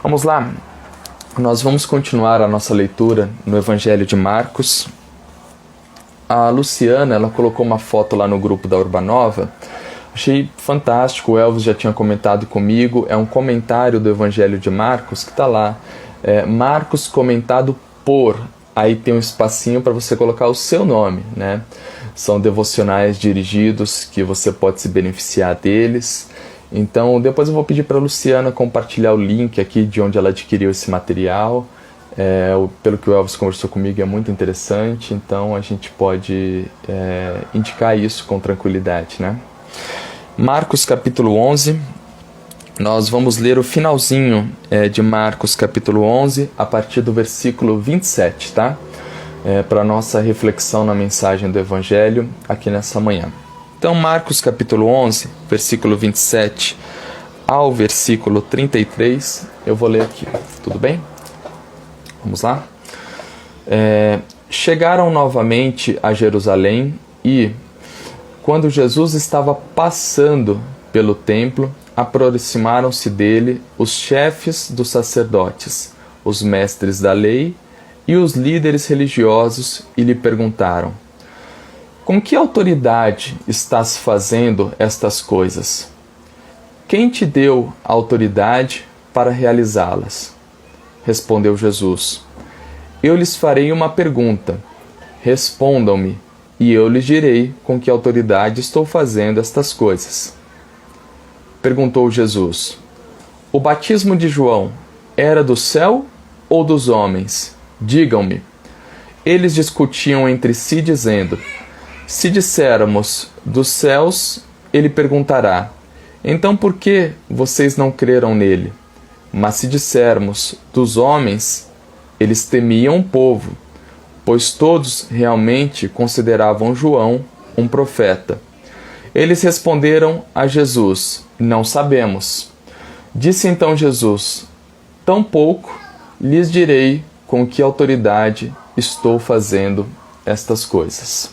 Vamos lá, nós vamos continuar a nossa leitura no Evangelho de Marcos. A Luciana, ela colocou uma foto lá no grupo da Urbanova, achei fantástico, o Elvis já tinha comentado comigo, é um comentário do Evangelho de Marcos que está lá, Marcos comentado por, aí tem um espacinho para você colocar o seu nome, né? São devocionais dirigidos que você pode se beneficiar deles. Então, depois eu vou pedir para a Luciana compartilhar o link aqui de onde ela adquiriu esse material. Pelo que o Elvis conversou comigo, é muito interessante, então a gente pode indicar isso com tranquilidade, né? Marcos capítulo 11, nós vamos ler o finalzinho de Marcos capítulo 11, a partir do versículo 27, tá? Para a nossa reflexão na mensagem do Evangelho aqui nessa manhã. Então, Marcos capítulo 11, versículo 27 ao versículo 33, eu vou ler aqui, tudo bem? Vamos lá? Chegaram novamente a Jerusalém e, quando Jesus estava passando pelo templo, aproximaram-se dele os chefes dos sacerdotes, os mestres da lei e os líderes religiosos e lhe perguntaram: com que autoridade estás fazendo estas coisas? Quem te deu autoridade para realizá-las? Respondeu Jesus: eu lhes farei uma pergunta. Respondam-me, e eu lhes direi com que autoridade estou fazendo estas coisas. Perguntou Jesus: o batismo de João era do céu ou dos homens? Digam-me. Eles discutiam entre si, dizendo: se dissermos dos céus, ele perguntará: então por que vocês não creram nele? Mas se dissermos dos homens, eles temiam o povo, pois todos realmente consideravam João um profeta. Eles responderam a Jesus: não sabemos. Disse então Jesus: tampouco lhes direi com que autoridade estou fazendo estas coisas.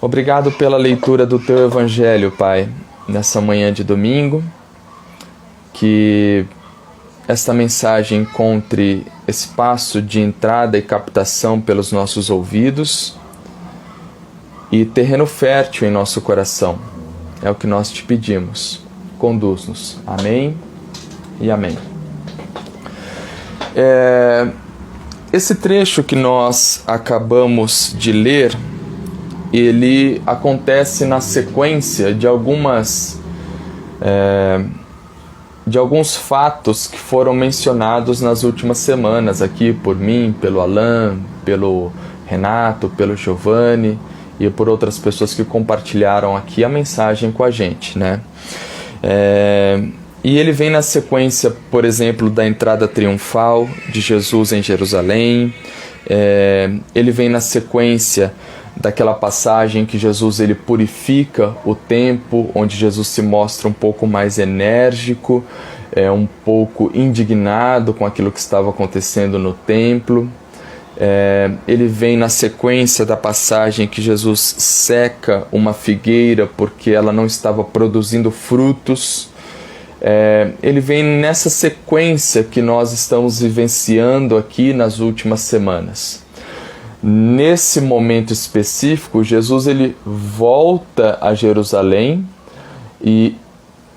Obrigado pela leitura do Teu Evangelho, Pai, nessa manhã de domingo. Que esta mensagem encontre espaço de entrada e captação pelos nossos ouvidos e terreno fértil em nosso coração. É o que nós te pedimos. Conduz-nos. Amém e amém. Esse trecho que nós acabamos de ler, ele acontece na sequência de alguns fatos que foram mencionados nas últimas semanas aqui por mim, pelo Alan, pelo Renato, pelo Giovanni e por outras pessoas que compartilharam aqui a mensagem com a gente, né? E ele vem na sequência, por exemplo, da entrada triunfal de Jesus em Jerusalém. Ele vem na sequência daquela passagem que Jesus ele purifica o templo, onde Jesus se mostra um pouco mais enérgico, um pouco indignado com aquilo que estava acontecendo no templo. Ele vem na sequência da passagem que Jesus seca uma figueira porque ela não estava produzindo frutos. Ele vem nessa sequência que nós estamos vivenciando aqui nas últimas semanas. Nesse momento específico, Jesus ele volta a Jerusalém e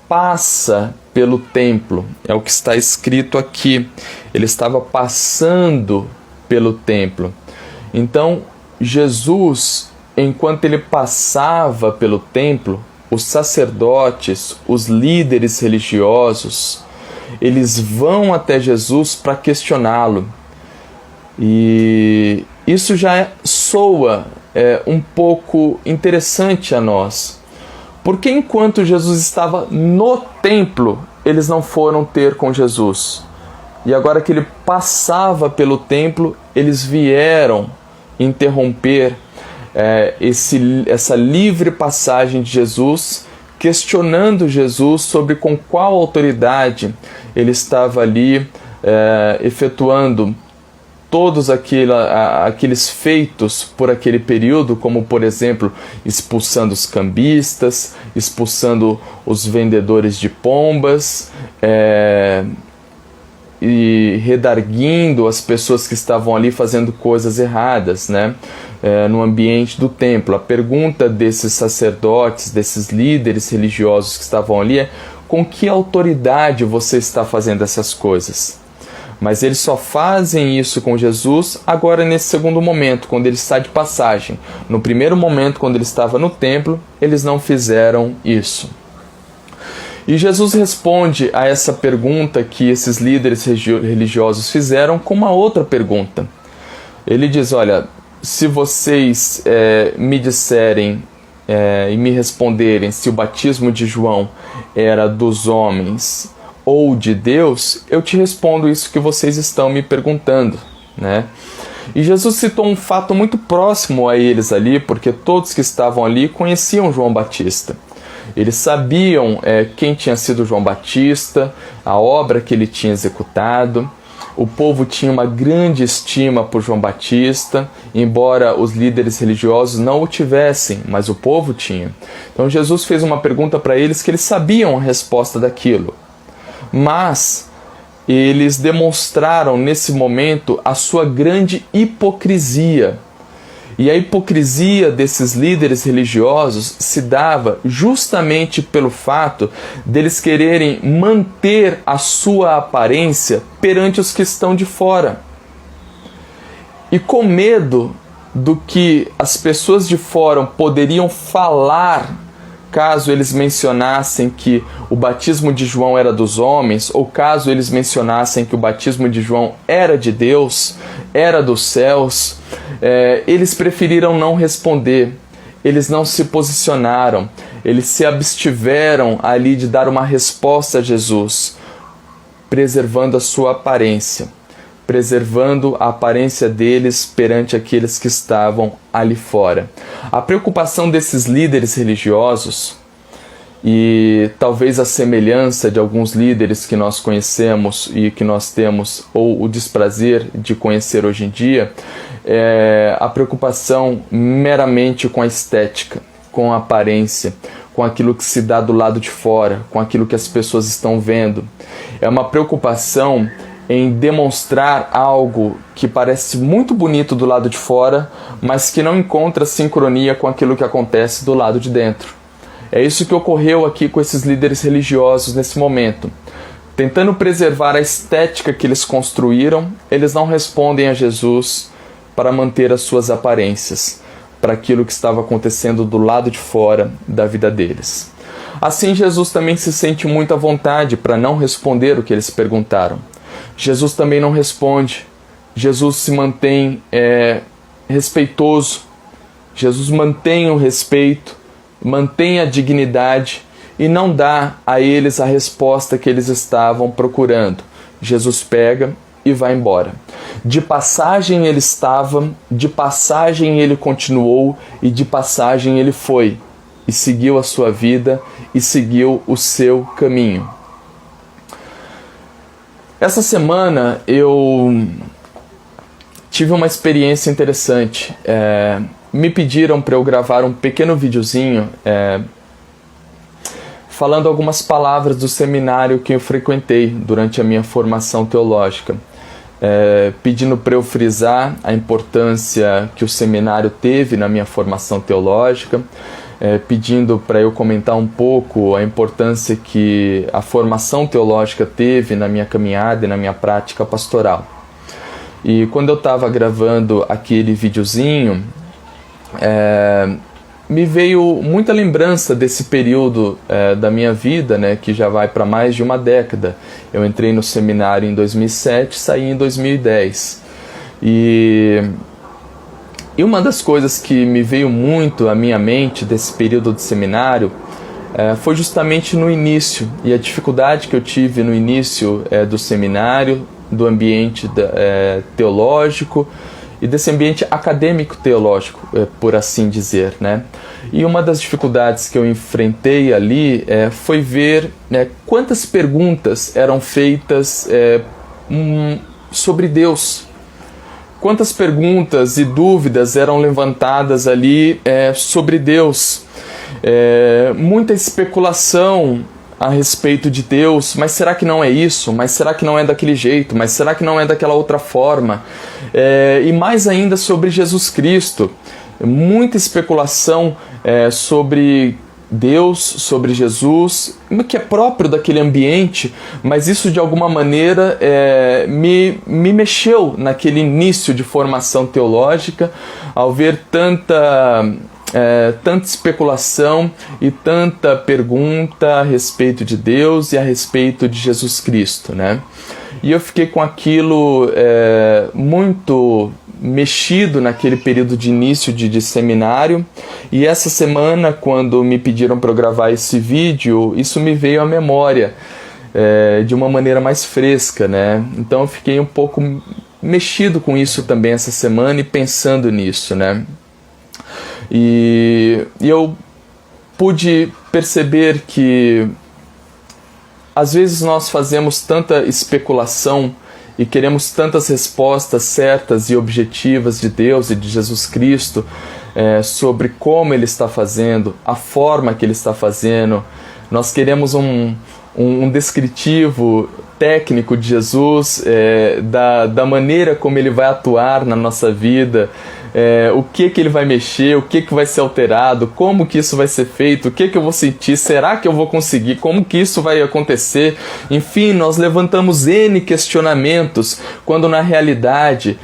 passa pelo templo. É o que está escrito aqui. Ele estava passando pelo templo. Então, Jesus, enquanto ele passava pelo templo, os sacerdotes, os líderes religiosos, eles vão até Jesus para questioná-lo. E isso já soa um pouco interessante a nós. Porque enquanto Jesus estava no templo, eles não foram ter com Jesus. E agora que ele passava pelo templo, eles vieram interromper essa livre passagem de Jesus, questionando Jesus sobre com qual autoridade ele estava ali efetuando todos aqueles feitos por aquele período, como por exemplo, expulsando os cambistas, expulsando os vendedores de pombas, e redarguindo as pessoas que estavam ali fazendo coisas erradas, né? No ambiente do templo. A pergunta desses sacerdotes, desses líderes religiosos que estavam ali é: com que autoridade você está fazendo essas coisas? Mas eles só fazem isso com Jesus agora nesse segundo momento, quando ele está de passagem. No primeiro momento, quando ele estava no templo, eles não fizeram isso. E Jesus responde a essa pergunta que esses líderes religiosos fizeram com uma outra pergunta. Ele diz: olha, se vocês me disserem e me responderem se o batismo de João era dos homens ou de Deus, eu te respondo isso que vocês estão me perguntando, né? E Jesus citou um fato muito próximo a eles ali, porque todos que estavam ali conheciam João Batista. Eles sabiam quem tinha sido João Batista, a obra que ele tinha executado. O povo tinha uma grande estima por João Batista, embora os líderes religiosos não o tivessem, mas o povo tinha. Então Jesus fez uma pergunta para eles que eles sabiam a resposta daquilo. Mas eles demonstraram nesse momento a sua grande hipocrisia. E a hipocrisia desses líderes religiosos se dava justamente pelo fato deles quererem manter a sua aparência perante os que estão de fora. E com medo do que as pessoas de fora poderiam falar caso eles mencionassem que o batismo de João era dos homens, ou caso eles mencionassem que o batismo de João era de Deus, era dos céus, eles preferiram não responder, eles não se posicionaram, eles se abstiveram ali de dar uma resposta a Jesus, preservando a sua aparência, preservando a aparência deles perante aqueles que estavam ali fora. A preocupação desses líderes religiosos, e talvez a semelhança de alguns líderes que nós conhecemos e que nós temos, ou o desprazer de conhecer hoje em dia, é a preocupação meramente com a estética, com a aparência, com aquilo que se dá do lado de fora, com aquilo que as pessoas estão vendo. É uma preocupação em demonstrar algo que parece muito bonito do lado de fora, mas que não encontra sincronia com aquilo que acontece do lado de dentro. É isso que ocorreu aqui com esses líderes religiosos nesse momento. Tentando preservar a estética que eles construíram, eles não respondem a Jesus para manter as suas aparências, para aquilo que estava acontecendo do lado de fora da vida deles. Assim, Jesus também se sente muito à vontade para não responder o que eles perguntaram. Jesus também não responde. Jesus se mantém respeitoso. Jesus mantém o respeito, mantém a dignidade e não dá a eles a resposta que eles estavam procurando. Jesus pega e vai embora. De passagem ele estava, de passagem ele continuou e de passagem ele foi. E seguiu a sua vida e seguiu o seu caminho. Essa semana eu tive uma experiência interessante. Me pediram para eu gravar um pequeno videozinho falando algumas palavras do seminário que eu frequentei durante a minha formação teológica. Pedindo para eu frisar a importância que o seminário teve na minha formação teológica, pedindo para eu comentar um pouco a importância que a formação teológica teve na minha caminhada e na minha prática pastoral. E quando eu estava gravando aquele videozinho, me veio muita lembrança desse período da minha vida, né, que já vai para mais de uma década. Eu entrei no seminário em 2007, saí em 2010. E uma das coisas que me veio muito à minha mente desse período de seminário foi justamente no início, e a dificuldade que eu tive no início do seminário, do ambiente teológico, e desse ambiente acadêmico teológico, por assim dizer, né? E uma das dificuldades que eu enfrentei ali foi ver quantas perguntas eram feitas sobre Deus, quantas perguntas e dúvidas eram levantadas ali sobre Deus. Muita especulação a respeito de Deus. Mas será que não é isso? Mas será que não é daquele jeito? Mas será que não é daquela outra forma? E mais ainda sobre Jesus Cristo. Muita especulação sobre Deus, sobre Jesus, que é próprio daquele ambiente, mas isso de alguma maneira me mexeu naquele início de formação teológica, ao ver tanta especulação e tanta pergunta a respeito de Deus e a respeito de Jesus Cristo, né? E eu fiquei com aquilo muito mexido naquele período de início de seminário, e essa semana, quando me pediram para eu gravar esse vídeo, isso me veio à memória de uma maneira mais fresca, né? Então eu fiquei um pouco mexido com isso também essa semana e pensando nisso, né? E eu pude perceber que às vezes nós fazemos tanta especulação e queremos tantas respostas certas e objetivas de Deus e de Jesus Cristo sobre como Ele está fazendo, a forma que Ele está fazendo. Nós queremos um descritivo técnico de Jesus, da maneira como Ele vai atuar na nossa vida, o que Ele vai mexer, o que vai ser alterado, como que isso vai ser feito, o que eu vou sentir, será que eu vou conseguir, como que isso vai acontecer. Enfim, nós levantamos N questionamentos, quando na realidade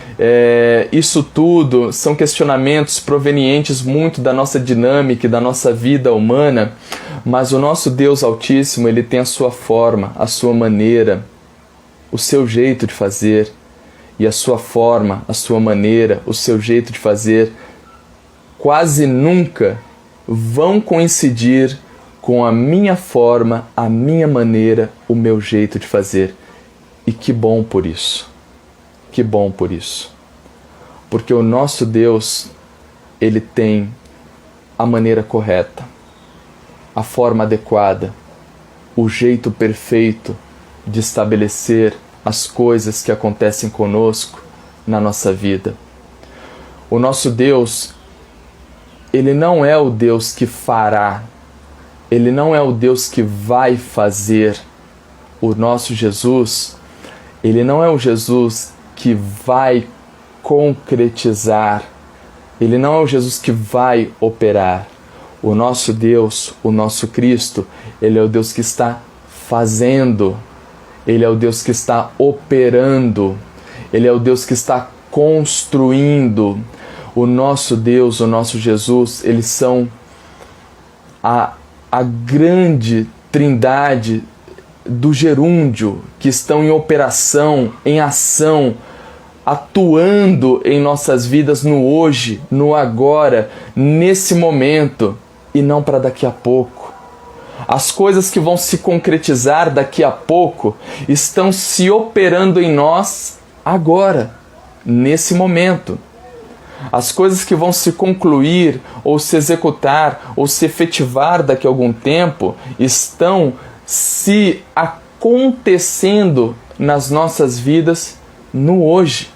isso tudo são questionamentos provenientes muito da nossa dinâmica e da nossa vida humana, mas o nosso Deus Altíssimo, Ele tem a sua forma, a sua maneira, o seu jeito de fazer. E a sua forma, a sua maneira, o seu jeito de fazer quase nunca vão coincidir com a minha forma, a minha maneira, o meu jeito de fazer. E que bom por isso. Que bom por isso. Porque o nosso Deus, Ele tem a maneira correta, a forma adequada, o jeito perfeito de estabelecer as coisas que acontecem conosco na nossa vida. O nosso Deus, Ele não é o Deus que fará, Ele não é o Deus que vai fazer. O nosso Jesus, Ele não é o Jesus que vai concretizar, Ele não é o Jesus que vai operar. O nosso Deus, o nosso Cristo, Ele é o Deus que está fazendo. Ele é o Deus que está operando, Ele é o Deus que está construindo. O nosso Deus, o nosso Jesus, eles são a grande trindade do gerúndio, que estão em operação, em ação, atuando em nossas vidas no hoje, no agora, nesse momento, e não para daqui a pouco. As coisas que vão se concretizar daqui a pouco estão se operando em nós agora, nesse momento. As coisas que vão se concluir, ou se executar, ou se efetivar daqui a algum tempo, estão se acontecendo nas nossas vidas no hoje,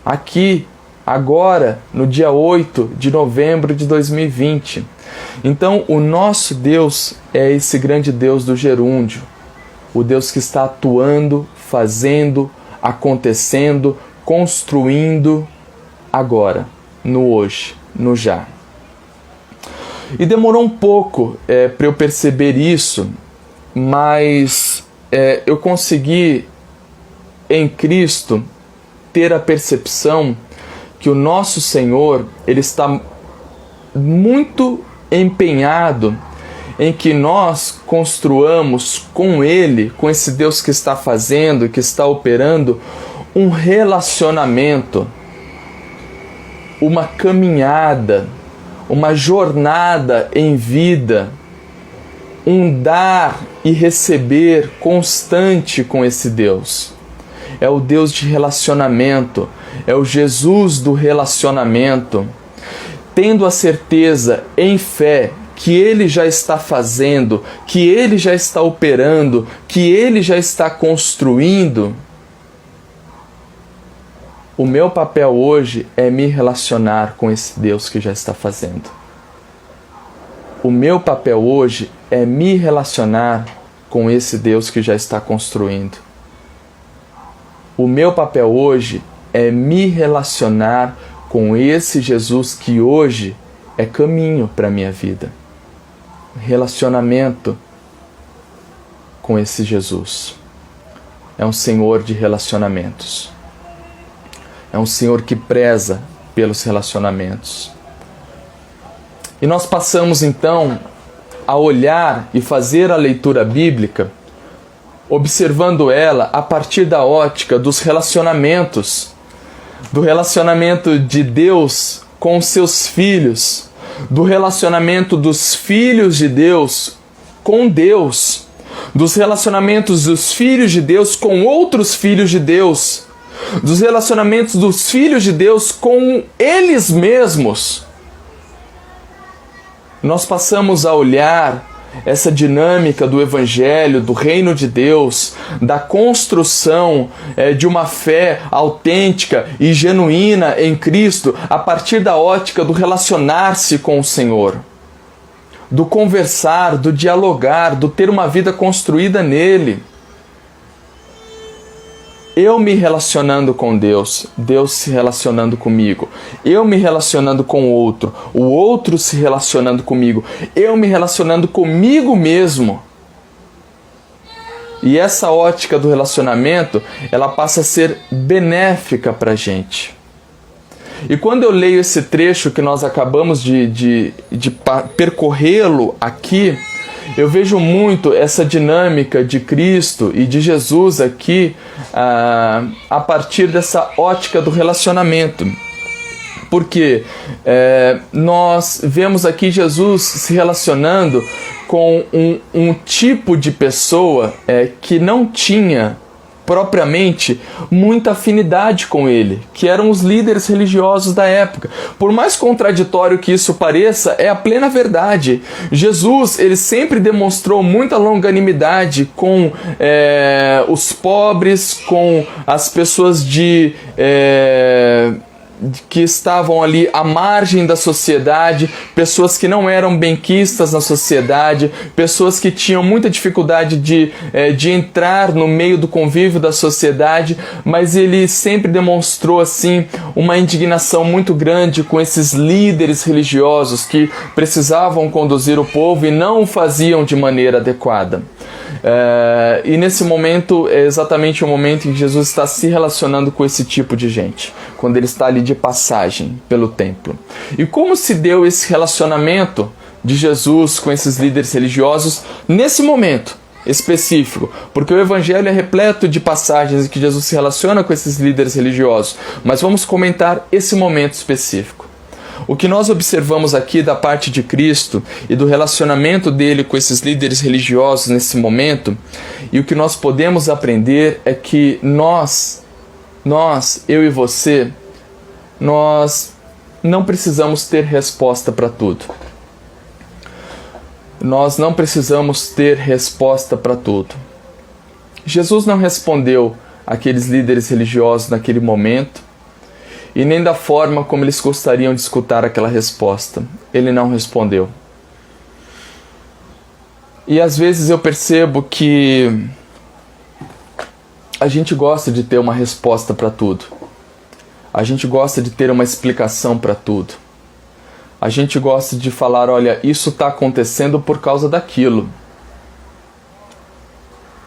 aqui, agora, no dia 8 de novembro de 2020. Então, o nosso Deus é esse grande Deus do gerúndio, o Deus que está atuando, fazendo, acontecendo, construindo agora, no hoje, no já. E demorou um pouco para eu perceber isso, mas eu consegui, em Cristo, ter a percepção que o nosso Senhor, Ele está muito empenhado em que nós construamos com Ele, com esse Deus que está fazendo, que está operando, um relacionamento, uma caminhada, uma jornada em vida, um dar e receber constante com esse Deus. É o Deus de relacionamento, é o Jesus do relacionamento, tendo a certeza em fé que Ele já está fazendo, que Ele já está operando, que Ele já está construindo, O meu papel hoje é me relacionar com esse Deus que já está fazendo. O meu papel hoje é me relacionar com esse Deus que já está construindo. O meu papel hoje é me relacionar com esse Jesus que hoje é caminho para a minha vida. Relacionamento com esse Jesus. É um Senhor de relacionamentos. É um Senhor que preza pelos relacionamentos. E nós passamos então a olhar e fazer a leitura bíblica, observando ela a partir da ótica dos relacionamentos, do relacionamento de Deus com seus filhos, do relacionamento dos filhos de Deus com Deus, dos relacionamentos dos filhos de Deus com outros filhos de Deus, dos relacionamentos dos filhos de Deus com eles mesmos. Nós passamos a olhar essa dinâmica do Evangelho, do Reino de Deus, da construção de uma fé autêntica e genuína em Cristo, a partir da ótica do relacionar-se com o Senhor, do conversar, do dialogar, do ter uma vida construída nele. Eu me relacionando com Deus, Deus se relacionando comigo. Eu me relacionando com o outro se relacionando comigo. Eu me relacionando comigo mesmo. E essa ótica do relacionamento, ela passa a ser benéfica para a gente. E quando eu leio esse trecho que nós acabamos de percorrê-lo aqui, eu vejo muito essa dinâmica de Cristo e de Jesus aqui a partir dessa ótica do relacionamento. Porque nós vemos aqui Jesus se relacionando com um tipo de pessoa que não tinha propriamente muita afinidade com ele, que eram os líderes religiosos da época. Por mais contraditório que isso pareça, é a plena verdade. Jesus, ele sempre demonstrou muita longanimidade com os pobres, com as pessoas que estavam ali à margem da sociedade, pessoas que não eram benquistas na sociedade, pessoas que tinham muita dificuldade de entrar no meio do convívio da sociedade, mas ele sempre demonstrou assim uma indignação muito grande com esses líderes religiosos que precisavam conduzir o povo e não o faziam de maneira adequada. E nesse momento é exatamente o momento em que Jesus está se relacionando com esse tipo de gente, quando ele está ali de passagem pelo templo. E como se deu esse relacionamento de Jesus com esses líderes religiosos nesse momento específico? Porque o Evangelho é repleto de passagens em que Jesus se relaciona com esses líderes religiosos, mas vamos comentar esse momento específico. O que nós observamos aqui da parte de Cristo e do relacionamento dele com esses líderes religiosos nesse momento, e o que nós podemos aprender é que nós, eu e você, nós não precisamos ter resposta para tudo. Nós não precisamos ter resposta para tudo. Jesus não respondeu àqueles líderes religiosos naquele momento, e nem da forma como eles gostariam de escutar aquela resposta. Ele não respondeu. E às vezes eu percebo que a gente gosta de ter uma resposta para tudo. A gente gosta de ter uma explicação para tudo. A gente gosta de falar, olha, isso está acontecendo por causa daquilo.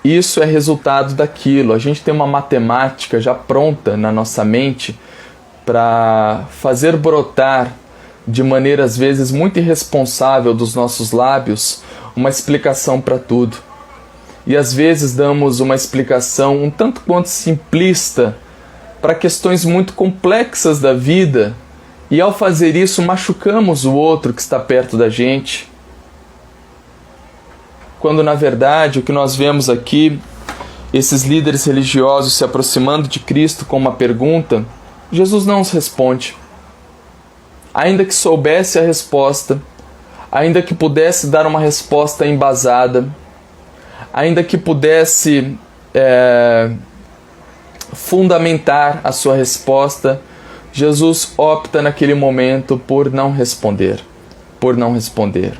Isso é resultado daquilo. A gente tem uma matemática já pronta na nossa mente para fazer brotar de maneira às vezes muito irresponsável dos nossos lábios uma explicação para tudo. E às vezes damos uma explicação um tanto quanto simplista para questões muito complexas da vida, e ao fazer isso machucamos o outro que está perto da gente. Quando na verdade o que nós vemos aqui, esses líderes religiosos se aproximando de Cristo com uma pergunta, Jesus não os responde. Ainda que soubesse a resposta, ainda que pudesse dar uma resposta embasada, ainda que pudesse fundamentar a sua resposta, Jesus opta naquele momento por não responder. Por não responder.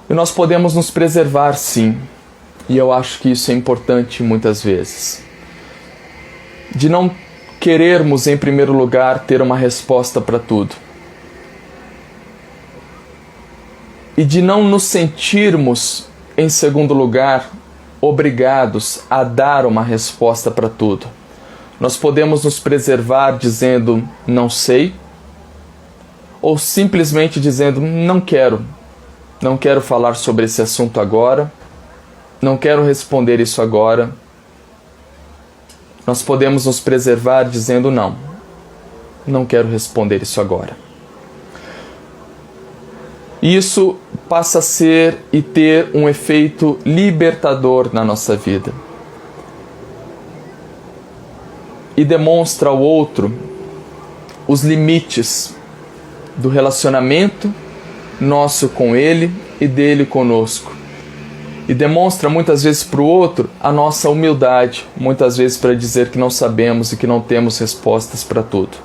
E nós podemos nos preservar, sim. E eu acho que isso é importante muitas vezes. De não querermos, em primeiro lugar, ter uma resposta para tudo. E de não nos sentirmos, em segundo lugar, obrigados a dar uma resposta para tudo. Nós podemos nos preservar dizendo não sei, ou simplesmente dizendo não quero falar sobre esse assunto agora, não quero responder isso agora. Nós podemos nos preservar dizendo não quero responder isso agora. Isso passa a ser e ter um efeito libertador na nossa vida. E demonstra ao outro os limites do relacionamento nosso com ele e dele conosco. E demonstra muitas vezes para o outro a nossa humildade, muitas vezes para dizer que não sabemos e que não temos respostas para tudo.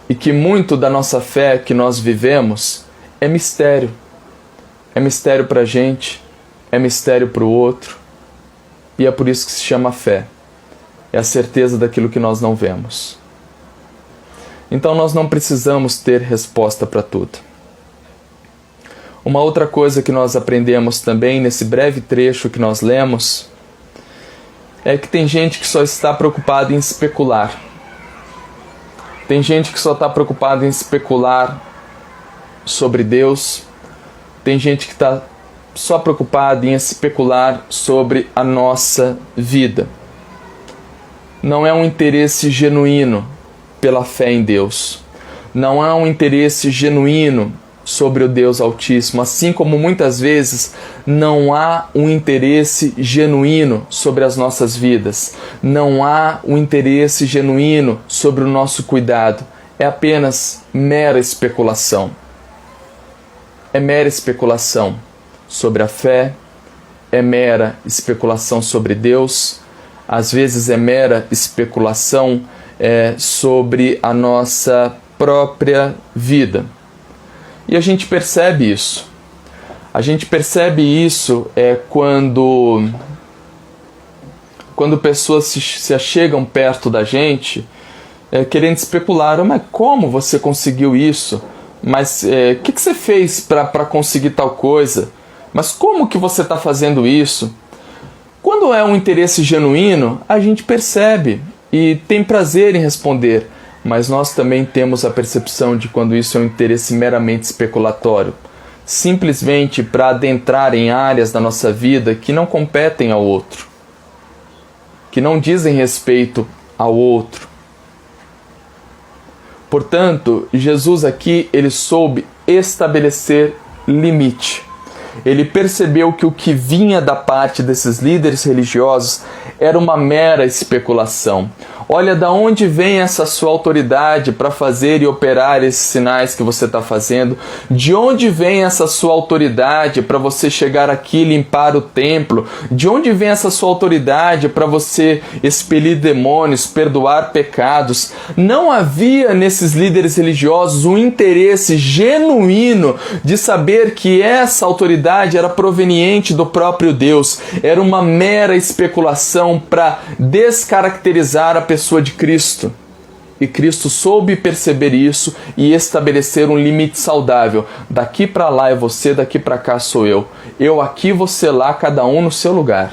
E que muito da nossa fé que nós vivemos é mistério. É mistério para a gente, é mistério para o outro. E é por isso que se chama fé. É a certeza daquilo que nós não vemos. Então nós não precisamos ter resposta para tudo. Uma outra coisa que nós aprendemos também nesse breve trecho que nós lemos é que tem gente que só está preocupada em especular. Tem gente que só está preocupada em especular sobre Deus. Tem gente que está só preocupada em especular sobre a nossa vida. Não é um interesse genuíno pela fé em Deus. Não há um interesse genuíno sobre o Deus Altíssimo, assim como muitas vezes não há um interesse genuíno sobre as nossas vidas. Não há um interesse genuíno sobre o nosso cuidado. É apenas mera especulação. É mera especulação sobre a fé, é mera especulação sobre Deus, às vezes é mera especulação sobre a nossa própria vida. E a gente percebe isso. A gente percebe isso quando pessoas se achegam perto da gente querendo especular. Mas como você conseguiu isso? Mas o que você fez para conseguir tal coisa? Mas como que você está fazendo isso? Quando é um interesse genuíno, a gente percebe e tem prazer em responder. Mas nós também temos a percepção de quando isso é um interesse meramente especulatório, simplesmente para adentrar em áreas da nossa vida que não competem ao outro, que não dizem respeito ao outro. Portanto, Jesus aqui, ele soube estabelecer limite. Ele percebeu que o que vinha da parte desses líderes religiosos era uma mera especulação. Olha, da onde vem essa sua autoridade para fazer e operar esses sinais que você está fazendo? De onde vem essa sua autoridade para você chegar aqui e limpar o templo? De onde vem essa sua autoridade para você expelir demônios, perdoar pecados? Não havia nesses líderes religiosos um interesse genuíno de saber que essa autoridade era proveniente do próprio Deus. Era uma mera especulação para descaracterizar a pessoa de Cristo. E Cristo soube perceber isso e estabelecer um limite saudável. Daqui para lá é você, daqui para cá sou eu. Eu aqui, você lá, cada um no seu lugar.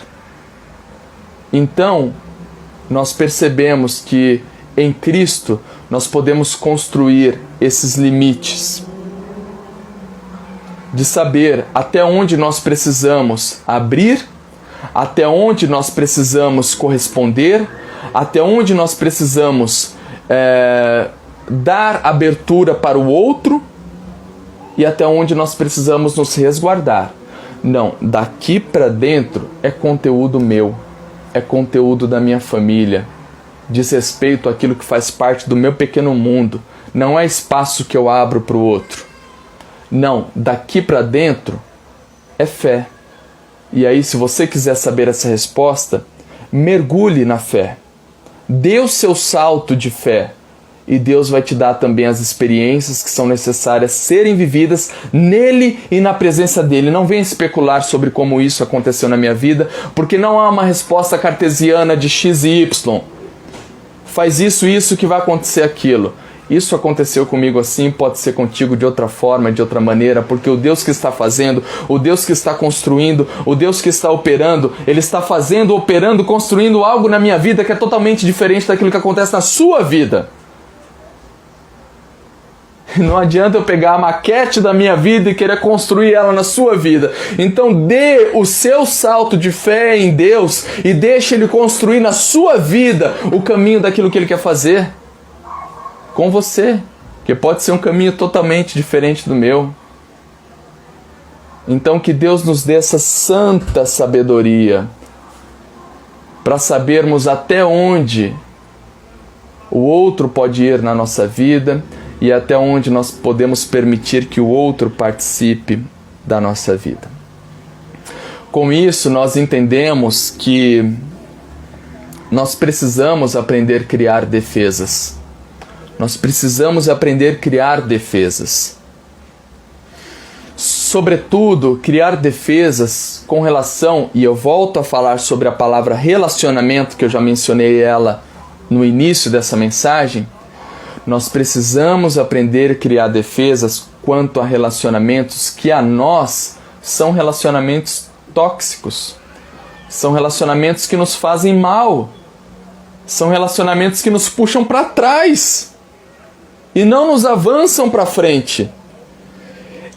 Então, nós percebemos que em Cristo nós podemos construir esses limites. De saber até onde nós precisamos abrir, até onde nós precisamos corresponder, até onde nós precisamos dar abertura para o outro e até onde nós precisamos nos resguardar. Não, daqui para dentro é conteúdo meu, é conteúdo da minha família, diz respeito àquilo que faz parte do meu pequeno mundo, não é espaço que eu abro para o outro. Não, daqui para dentro é fé. E aí, se você quiser saber essa resposta, mergulhe na fé. Dê o seu salto de fé. E Deus vai te dar também as experiências que são necessárias serem vividas nele e na presença dele. Não venha especular sobre como isso aconteceu na minha vida, porque não há uma resposta cartesiana de X e Y. Faz isso que vai acontecer aquilo. Isso aconteceu comigo assim, pode ser contigo de outra forma, de outra maneira, porque o Deus que está fazendo, o Deus que está construindo, o Deus que está operando, Ele está fazendo, operando, construindo algo na minha vida que é totalmente diferente daquilo que acontece na sua vida. Não adianta eu pegar a maquete da minha vida e querer construir ela na sua vida. Então dê o seu salto de fé em Deus e deixe Ele construir na sua vida o caminho daquilo que Ele quer fazer com você, que pode ser um caminho totalmente diferente do meu. Então que Deus nos dê essa santa sabedoria para sabermos até onde o outro pode ir na nossa vida e até onde nós podemos permitir que o outro participe da nossa vida. Com isso, nós entendemos que nós precisamos aprender a criar defesas. Nós precisamos aprender a criar defesas. Sobretudo, criar defesas com relação, e eu volto a falar sobre a palavra relacionamento, que eu já mencionei ela no início dessa mensagem. Nós precisamos aprender a criar defesas quanto a relacionamentos que a nós são relacionamentos tóxicos. São relacionamentos que nos fazem mal. São relacionamentos que nos puxam para trás e não nos avançam para frente.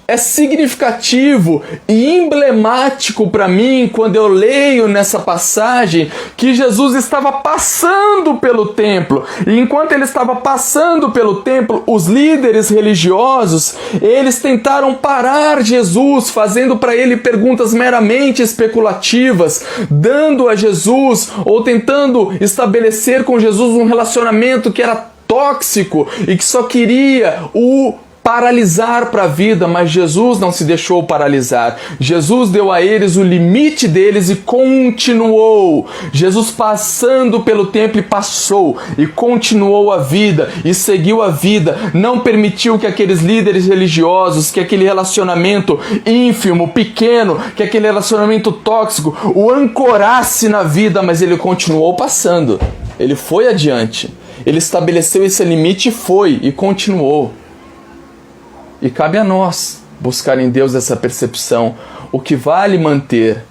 É significativo e emblemático para mim quando eu leio nessa passagem que Jesus estava passando pelo templo. E enquanto ele estava passando pelo templo, os líderes religiosos, eles tentaram parar Jesus, fazendo para ele perguntas meramente especulativas, dando a Jesus ou tentando estabelecer com Jesus um relacionamento que era tóxico e que só queria o paralisar para a vida, mas Jesus não se deixou paralisar. Jesus deu a eles o limite deles e continuou. Jesus passando pelo templo e passou e continuou a vida e seguiu a vida. Não permitiu que aqueles líderes religiosos, que aquele relacionamento ínfimo, pequeno, que aquele relacionamento tóxico o ancorasse na vida, mas ele continuou passando. Ele foi adiante. Ele estabeleceu esse limite e foi e continuou. E cabe a nós buscar em Deus essa percepção, o que vale manter,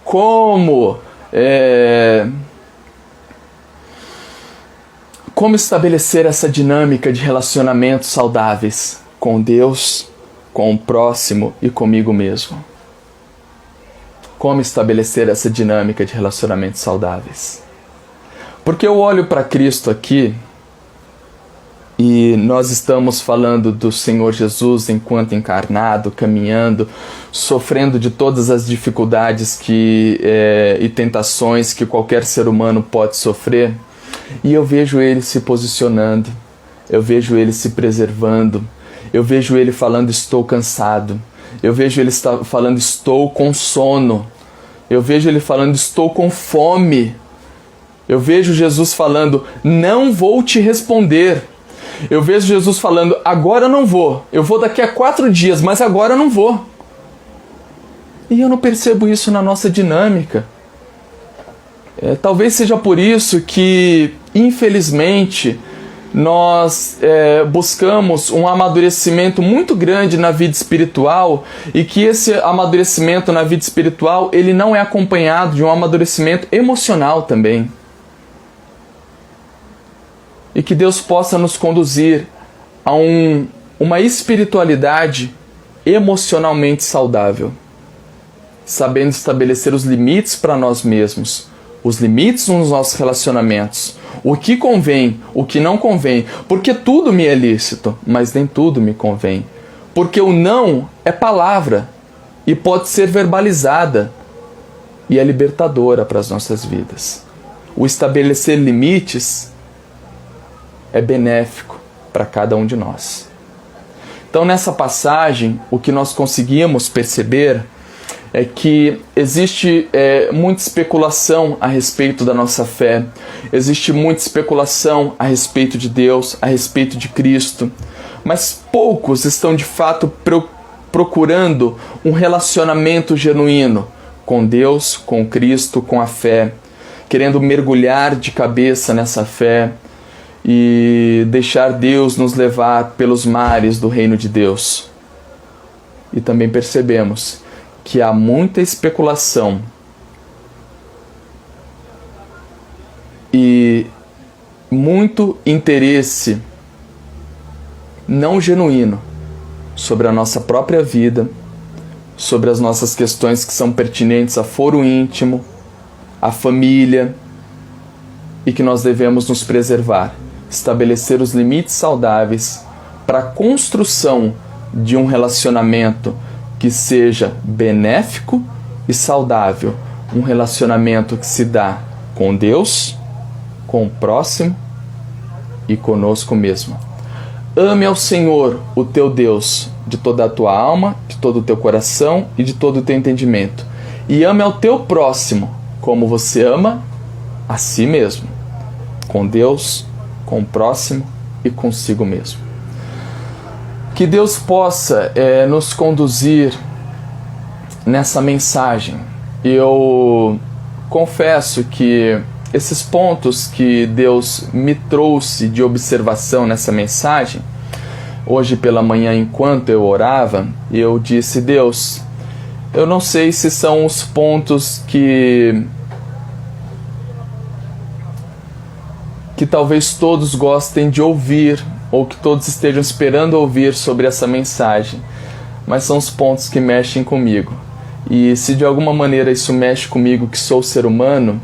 como estabelecer essa dinâmica de relacionamentos saudáveis com Deus, com o próximo e comigo mesmo. Como estabelecer essa dinâmica de relacionamentos saudáveis. Porque eu olho para Cristo aqui, e nós estamos falando do Senhor Jesus enquanto encarnado, caminhando, sofrendo de todas as dificuldades e tentações que qualquer ser humano pode sofrer. E eu vejo Ele se posicionando, eu vejo Ele se preservando, eu vejo Ele falando estou cansado, eu vejo Ele falando estou com sono, eu vejo Ele falando estou com fome, eu vejo Jesus falando não vou te responder. Eu vejo Jesus falando, agora eu não vou. Eu vou daqui a 4 dias, mas agora eu não vou. E eu não percebo isso na nossa dinâmica. Talvez seja por isso que, infelizmente, nós buscamos um amadurecimento muito grande na vida espiritual e que esse amadurecimento na vida espiritual ele não é acompanhado de um amadurecimento emocional também. E que Deus possa nos conduzir a uma espiritualidade emocionalmente saudável, sabendo estabelecer os limites para nós mesmos, os limites nos nossos relacionamentos, o que convém, o que não convém, porque tudo me é lícito, mas nem tudo me convém, porque o não é palavra e pode ser verbalizada e é libertadora para as nossas vidas. O estabelecer limites é benéfico para cada um de nós. Então, nessa passagem, o que nós conseguimos perceber é que existe muita especulação a respeito da nossa fé, existe muita especulação a respeito de Deus, a respeito de Cristo, mas poucos estão de fato procurando um relacionamento genuíno com Deus, com Cristo, com a fé, querendo mergulhar de cabeça nessa fé e deixar Deus nos levar pelos mares do reino de Deus. E também percebemos que há muita especulação e muito interesse não genuíno sobre a nossa própria vida, sobre as nossas questões que são pertinentes a foro íntimo, a família, e que nós devemos nos preservar, estabelecer os limites saudáveis para a construção de um relacionamento que seja benéfico e saudável, um relacionamento que se dá com Deus, com o próximo e conosco mesmo. Ame ao Senhor, o teu Deus, de toda a tua alma, de todo o teu coração e de todo o teu entendimento. E ame ao teu próximo, como você ama a si mesmo, com Deus, com o próximo e consigo mesmo. Que Deus possa nos conduzir nessa mensagem. Eu confesso que esses pontos que Deus me trouxe de observação nessa mensagem, hoje pela manhã, enquanto eu orava, eu disse: Deus, eu não sei se são os pontos que talvez todos gostem de ouvir, ou que todos estejam esperando ouvir sobre essa mensagem, mas são os pontos que mexem comigo. E se de alguma maneira isso mexe comigo, que sou ser humano,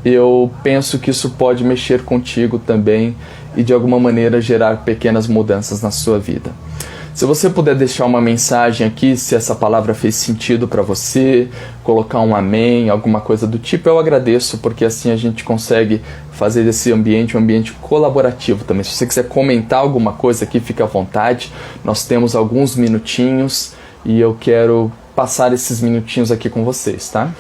eu penso que isso pode mexer contigo também e de alguma maneira gerar pequenas mudanças na sua vida. Se você puder deixar uma mensagem aqui, se essa palavra fez sentido para você, colocar um amém, alguma coisa do tipo, eu agradeço, porque assim a gente consegue fazer desse ambiente um ambiente colaborativo também. Se você quiser comentar alguma coisa aqui, fique à vontade. Nós temos alguns minutinhos e eu quero passar esses minutinhos aqui com vocês, tá?